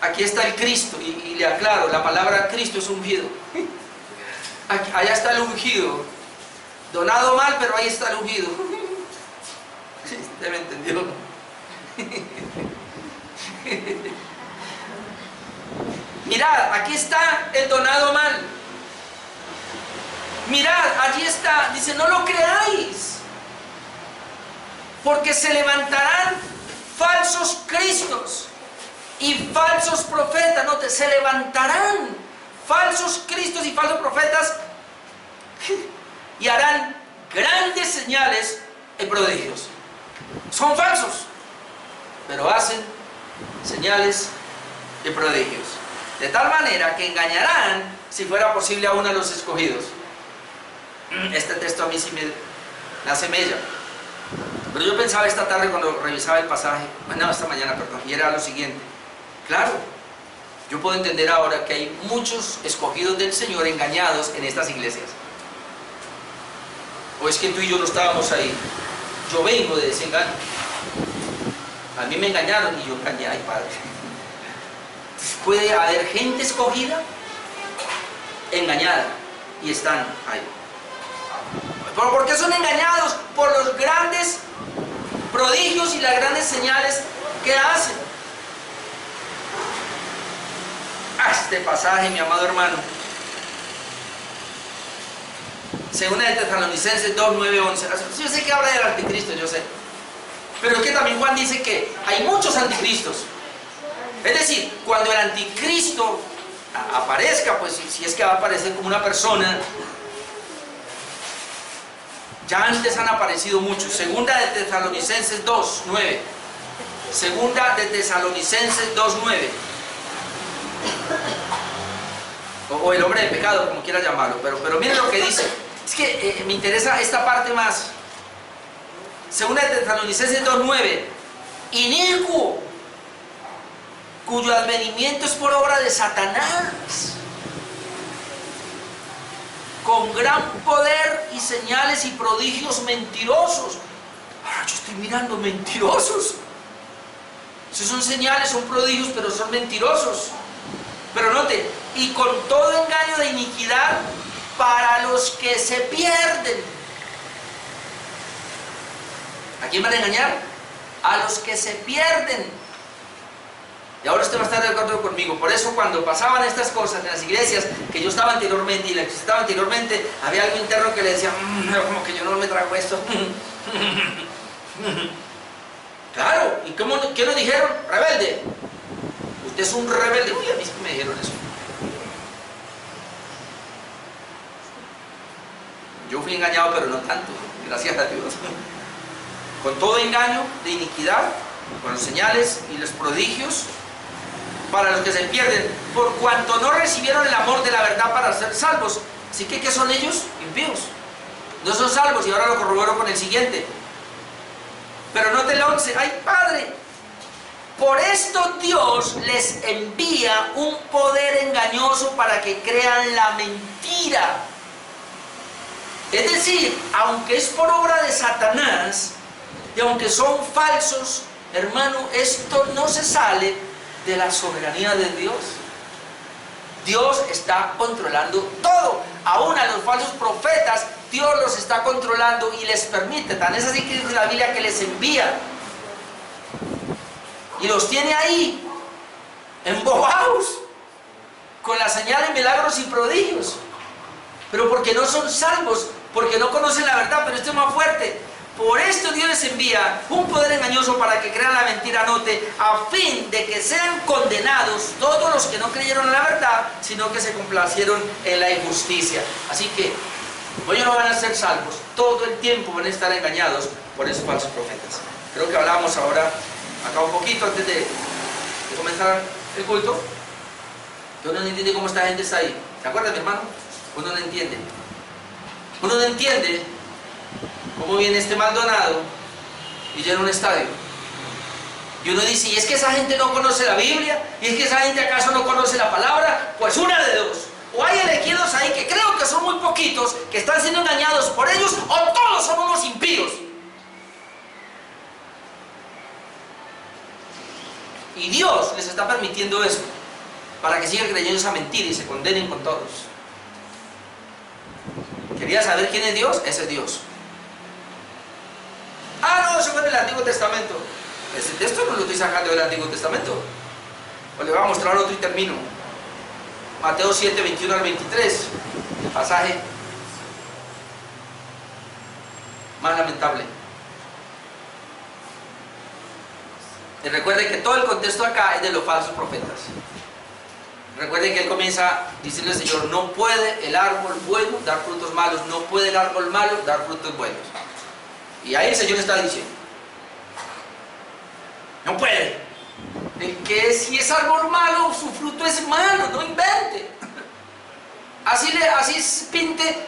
aquí está el Cristo, y le aclaro, la palabra Cristo es ungido. Allá está el ungido. Donado mal, pero ahí está el ungido. ¿Usted me entendió? Mirad, aquí está el donado mal. Mirad, allí está. Dice, no lo creáis. Porque se levantarán falsos cristos y falsos profetas. No, se levantarán falsos cristos y falsos profetas y harán grandes señales y prodigios. Son falsos, pero hacen señales y prodigios. De tal manera que engañarán, si fuera posible, aún a los escogidos. Este texto a mí sí me hace mella. Pero yo pensaba esta tarde cuando revisaba el pasaje, bueno, esta mañana, perdón, y era lo siguiente. Claro, yo puedo entender ahora que hay muchos escogidos del Señor engañados en estas iglesias. O es que tú y yo no estábamos ahí. Yo vengo de ese engaño. A mí me engañaron y yo engañé, ay Padre. Puede haber gente escogida, engañada, y están ahí. ¿Pero por qué son engañados? Por los grandes prodigios y las grandes señales que hacen. Este pasaje, mi amado hermano, segunda de Tesalonicenses 2, 9, 11. Yo sé que habla del anticristo, yo sé. Pero es que también Juan dice que hay muchos anticristos. Es decir, cuando el anticristo aparezca, pues si es que va a aparecer como una persona, ya antes han aparecido muchos. Segunda de Tesalonicenses 2, 9. Segunda de Tesalonicenses 2, 9. O el hombre de pecado, como quiera llamarlo. Pero miren lo que dice. Es que me interesa esta parte más. Segunda de Tesalonicenses 2, 9. Inicuo, cuyo advenimiento es por obra de Satanás, con gran poder y señales y prodigios mentirosos. Ahora yo estoy mirando mentirosos. Esos son señales, son prodigios, pero son mentirosos. Pero note, y con todo engaño de iniquidad para los que se pierden. ¿A quién van a engañar? A los que se pierden. Y ahora usted va a estar de acuerdo conmigo. Por eso cuando pasaban estas cosas en las iglesias que yo estaba anteriormente y las que estaba anteriormente, había algo interno que le decía, como que yo no me trago esto. Claro, ¿y qué nos dijeron? Rebelde. Usted es un rebelde. Uy, a mí sí me dijeron eso. Yo fui engañado, pero no tanto, gracias a Dios. Con todo engaño de iniquidad, con las señales y los prodigios, para los que se pierden, por cuanto no recibieron el amor de la verdad para ser salvos. Así que, ¿qué son ellos? Impíos. No son salvos, y ahora lo corroboro con el siguiente. Pero note el 11. ¡Ay, Padre! Por esto Dios les envía un poder engañoso para que crean la mentira. Es decir, aunque es por obra de Satanás, y aunque son falsos, hermano, esto no se sale de la soberanía de Dios. Dios está controlando todo. Aún a los falsos profetas, Dios los está controlando y les permite. Tan es así que dice la Biblia que les envía. Y los tiene ahí, embobados, con las señales, milagros y prodigios. Pero porque no son salvos, porque no conocen la verdad. Pero esto es más fuerte. Por esto Dios les envía un poder engañoso para que crean la mentira, note, a fin de que sean condenados todos los que no creyeron en la verdad, sino que se complacieron en la injusticia. Así que hoy no van a ser salvos, todo el tiempo van a estar engañados por esos falsos profetas. Creo que hablamos ahora, acá un poquito antes de comenzar el culto. Uno no entiende cómo esta gente está ahí. ¿Se acuerdan, mi hermano? Uno no entiende. Uno no entiende cómo viene este Maldonado y llena un estadio. Y uno dice, ¿y es que esa gente no conoce la Biblia? ¿Y es que esa gente acaso no conoce la palabra? Pues una de dos. O hay elegidos ahí que creo que son muy poquitos, que están siendo engañados por ellos, o todos son unos impíos. Y Dios les está permitiendo eso, para que sigan creyendo esa mentira y se condenen con todos. ¿Quería saber quién es Dios? Ese es Dios. Ah, no, eso fue del Antiguo Testamento. Ese texto no lo estoy sacando del Antiguo Testamento. Pues le voy a mostrar otro y termino. Mateo 7, 21 al 23. El pasaje más lamentable. Y recuerden que todo el contexto acá es de los falsos profetas. Recuerden que él comienza diciendo al Señor, no puede el árbol bueno dar frutos malos, no puede el árbol malo dar frutos buenos. Y ahí el Señor está diciendo, no puede. El que si es árbol malo, su fruto es malo, no invente. Así pinte,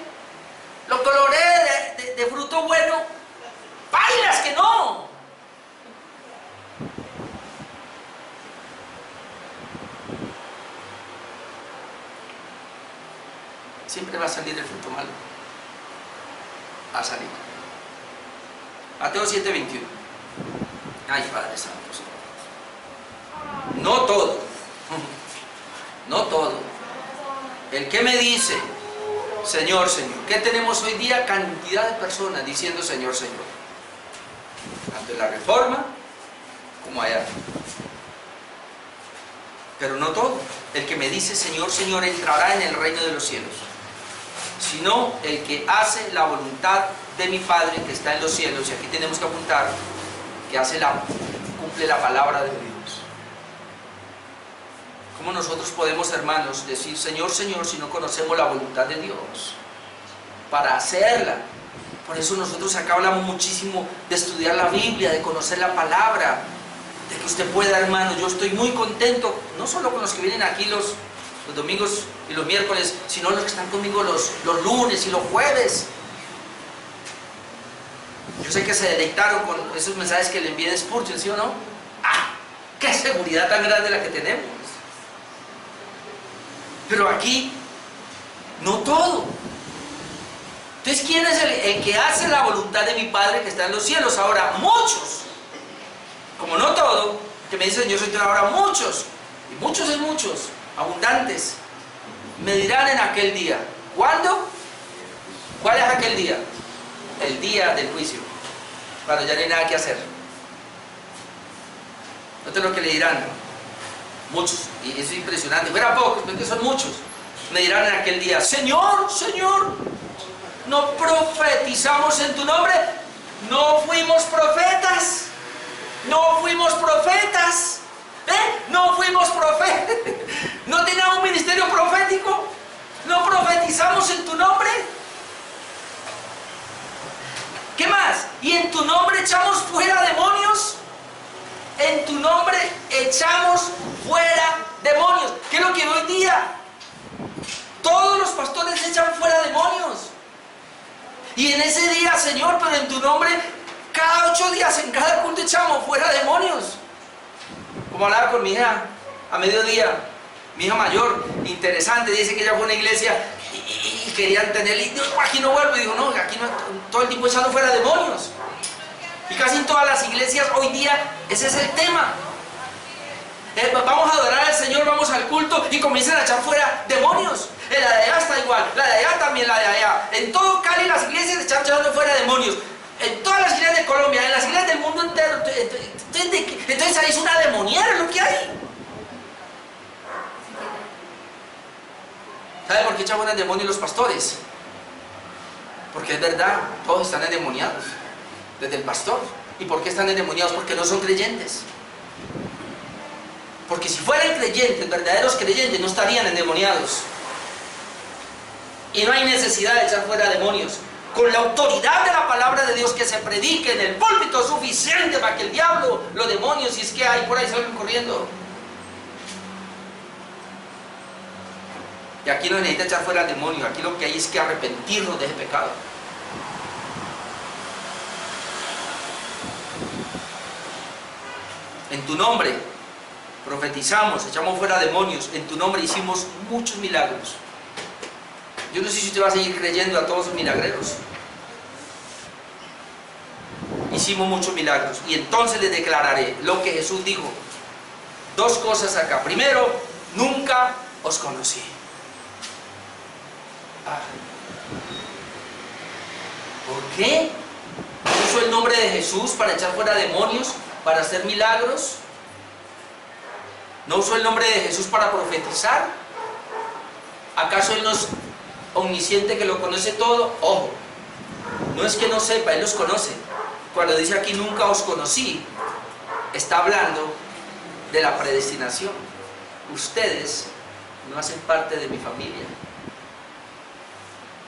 lo coloree de fruto bueno, bailas que no. Siempre va a salir el fruto malo. Va a salir. Mateo 7:21. Ay, Padre Santo. No todo. No todo. El que me dice, Señor, Señor. ¿Qué tenemos hoy día? Cantidad de personas diciendo Señor, Señor. Tanto en la Reforma como allá. Pero no todo. El que me dice Señor, Señor entrará en el reino de los cielos, sino el que hace la voluntad de mi Padre que está en los cielos. Y aquí tenemos que apuntar que cumple la palabra de Dios. ¿Cómo nosotros podemos, hermanos, decir Señor, Señor si no conocemos la voluntad de Dios para hacerla? Por eso nosotros acá hablamos muchísimo de estudiar la Biblia, de conocer la palabra, de que usted pueda, hermano. Yo estoy muy contento, no solo con los que vienen aquí los domingos y los miércoles, sino los que están conmigo los lunes y los jueves. Yo sé que se deleitaron con esos mensajes que le envié de Spurgeon, ¿sí o no? ¡Ah! ¡Qué seguridad tan grande la que tenemos! Pero aquí, no todo. Entonces, ¿quién es el que hace la voluntad de mi Padre que está en los cielos? Ahora, muchos, como no todo, que me dice Señor, Señor, ahora muchos, y muchos es muchos, abundantes, me dirán en aquel día. ¿Cuándo? ¿Cuál es aquel día? El día del juicio, cuando ya no hay nada que hacer. Esto es lo que le dirán muchos, y eso es impresionante. Fuera pocos, porque son muchos. Me dirán en aquel día, Señor, Señor, ¿no profetizamos en tu nombre? ¿No fuimos profetas? ¿No fuimos profetas? ¿No fuimos profetas? ¿No teníamos un ministerio profético? ¿No profetizamos en tu nombre? ¿Qué más? ¿Y en tu nombre echamos fuera demonios? En tu nombre echamos fuera demonios. ¿Qué es lo que hoy día? Todos los pastores echan fuera demonios. Y en ese día, Señor, pero en tu nombre, cada 8 días, en cada culto echamos fuera demonios. Como hablaba con mi hija a mediodía, mi hija mayor, interesante, dice que ella fue a una iglesia y querían tenerle, y dijo, aquí no vuelvo. Y dijo, no, aquí no, todo el tiempo echando fuera demonios. Y casi en todas las iglesias hoy día ese es el tema. Vamos a adorar al Señor, vamos al culto y comienzan a echar fuera demonios. En la de allá está igual, la de allá también, la de allá. En todo Cali las iglesias están echando fuera demonios. En todas las iglesias de Colombia, en las iglesias del mundo entero. Entonces ahí es una demoniera lo que hay. ¿Sabe por qué echan fuera demonios los pastores? Porque es verdad, todos están endemoniados. Desde el pastor. ¿Y por qué están endemoniados? Porque no son creyentes. Porque si fueran creyentes, verdaderos creyentes, no estarían endemoniados. Y no hay necesidad de echar fuera demonios. Con la autoridad de la palabra de Dios que se predique en el púlpito es suficiente para que el diablo, los demonios, si es que hay por ahí, salgan corriendo. Y aquí no necesita echar fuera demonios. Aquí lo que hay es que arrepentirnos de ese pecado. En tu nombre profetizamos, echamos fuera demonios, en tu nombre hicimos muchos milagros. Yo no sé si usted va a seguir creyendo a todos los milagreros. Hicimos muchos milagros y entonces les declararé lo que Jesús dijo. 2 cosas acá. Primero, nunca os conocí. ¿Por qué? ¿Puso el nombre de Jesús para echar fuera demonios? ¿Para hacer milagros? ¿No usó el nombre de Jesús para profetizar? ¿Acaso Él no es omnisciente que lo conoce todo? Ojo, no es que no sepa, Él los conoce. Cuando dice aquí nunca os conocí, está hablando de la predestinación. Ustedes no hacen parte de mi familia.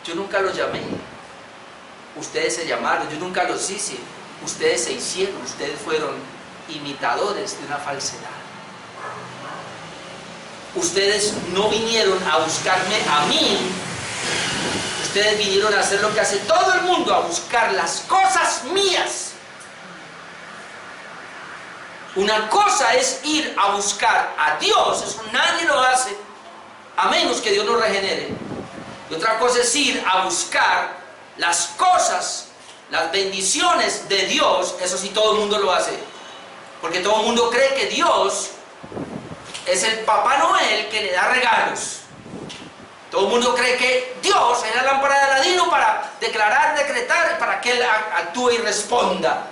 Yo nunca los llamé, ustedes se llamaron, yo nunca los hice, ustedes se hicieron, ustedes fueron imitadores de una falsedad. Ustedes no vinieron a buscarme a mí, ustedes vinieron a hacer lo que hace todo el mundo, a buscar las cosas mías. Una cosa es ir a buscar a Dios, eso nadie lo hace, a menos que Dios nos regenere. Y otra cosa es ir a buscar las cosas, las bendiciones de Dios, eso sí todo el mundo lo hace. Porque todo el mundo cree que Dios es el Papá Noel que le da regalos. Todo el mundo cree que Dios es la lámpara de Aladino para declarar, decretar, para que Él actúe y responda.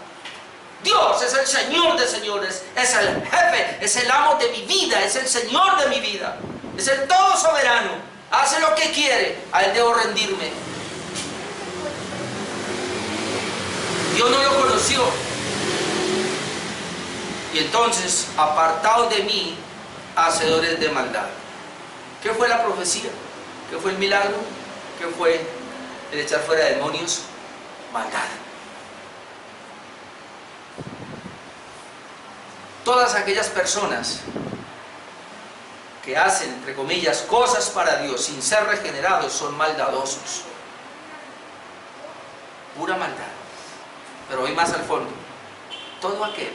Dios es el Señor de señores, es el jefe, es el amo de mi vida, es el Señor de mi vida, es el todo soberano, hace lo que quiere, a Él debo rendirme. Dios no lo conoció. Y entonces, apartados de mí, hacedores de maldad. ¿Qué fue la profecía? ¿Qué fue el milagro? ¿Qué fue el echar fuera demonios? Maldad. Todas aquellas personas que hacen, entre comillas, cosas para Dios sin ser regenerados son maldadosos. Pura maldad. Pero hoy más al fondo, todo aquel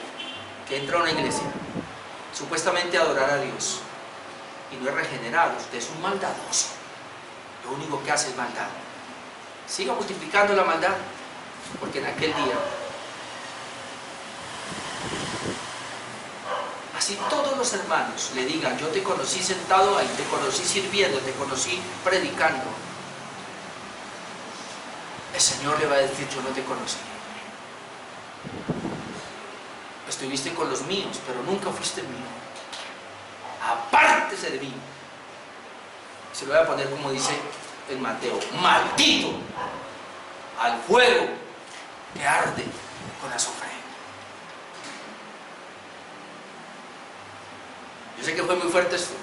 que entra a una iglesia supuestamente a adorar a Dios y no es regenerado, usted es un maldadoso. Lo único que hace es maldad. Siga multiplicando la maldad, porque en aquel día, así todos los hermanos le digan, yo te conocí sentado ahí, te conocí sirviendo, te conocí predicando, el Señor le va a decir, yo no te conocí. Estuviste con los míos, pero nunca fuiste mío. Apártese de mí. Se lo voy a poner como dice el Mateo, maldito al fuego que arde con azufre. Yo sé que fue muy fuerte esto,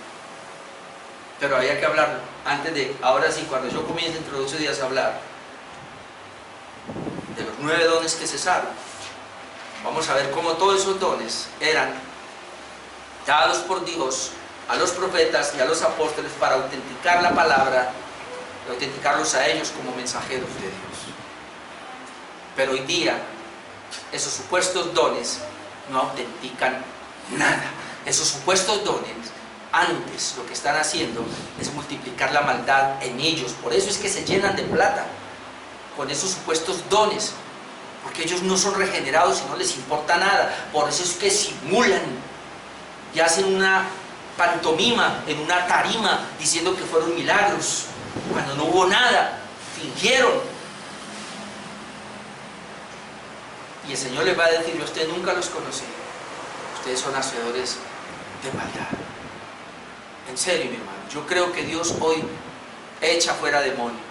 pero había que hablarlo antes de, ahora sí, cuando yo comience dentro de 8 días a hablar de los 9 dones que cesaron. Vamos a ver cómo todos esos dones eran dados por Dios a los profetas y a los apóstoles para autenticar la palabra y autenticarlos a ellos como mensajeros de Dios. Pero hoy día esos supuestos dones no autentican nada. Esos supuestos dones antes lo que están haciendo es multiplicar la maldad en ellos. Por eso es que se llenan de plata con esos supuestos dones, porque ellos no son regenerados y no les importa nada. Por eso es que simulan y hacen una pantomima en una tarima diciendo que fueron milagros, cuando no hubo nada, fingieron. Y el Señor les va a decir, yo a ustedes nunca los conocí, ustedes son hacedores de maldad. En serio, mi hermano, yo creo que Dios hoy echa fuera demonios.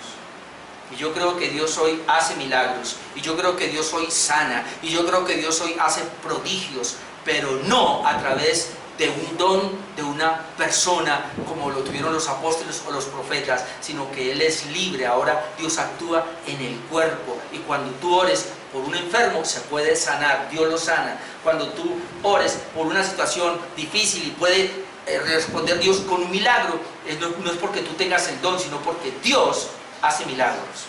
Y yo creo que Dios hoy hace milagros, y yo creo que Dios hoy sana, y yo creo que Dios hoy hace prodigios, pero no a través de un don de una persona como lo tuvieron los apóstoles o los profetas, sino que Él es libre. Ahora Dios actúa en el cuerpo, y cuando tú ores por un enfermo se puede sanar, Dios lo sana. Cuando tú ores por una situación difícil y puede responder Dios con un milagro, no es porque tú tengas el don, sino porque Dios hace milagros.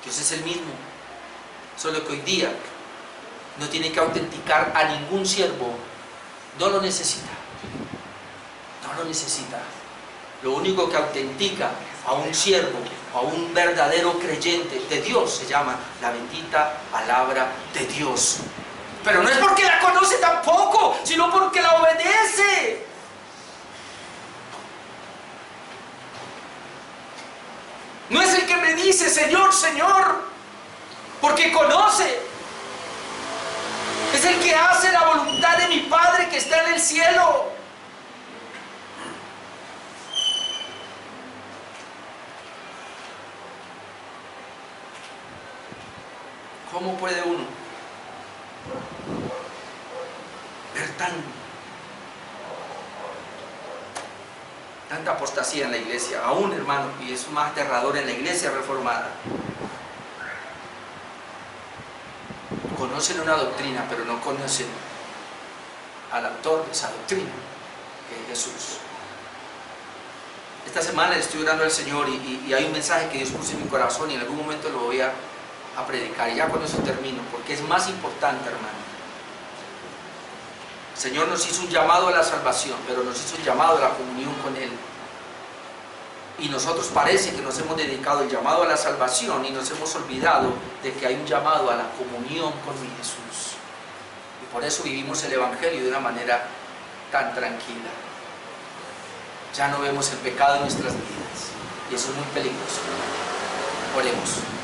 Dios es el mismo, solo que hoy día no tiene que autenticar a ningún siervo, no lo necesita, no lo necesita. Lo único que autentica a un siervo, a un verdadero creyente de Dios, se llama la bendita palabra de Dios. Pero no es porque la conoce tampoco, sino porque la obedece. No es el que me dice, Señor, Señor, porque conoce. Es el que hace la voluntad de mi Padre que está en el cielo. ¿Cómo puede uno ver Tanta apostasía en la iglesia, aún, hermano, y es más aterrador en la iglesia reformada. Conocen una doctrina, pero no conocen al autor de esa doctrina, que es Jesús. Esta semana le estoy orando al Señor y hay un mensaje que Dios puso en mi corazón y en algún momento lo voy a predicar. Y ya con eso termino, porque es más importante, hermano. El Señor nos hizo un llamado a la salvación, pero nos hizo un llamado a la comunión con Él. Y nosotros parece que nos hemos dedicado el llamado a la salvación y nos hemos olvidado de que hay un llamado a la comunión con mi Jesús. Y por eso vivimos el Evangelio de una manera tan tranquila. Ya no vemos el pecado en nuestras vidas y eso es muy peligroso. Oremos.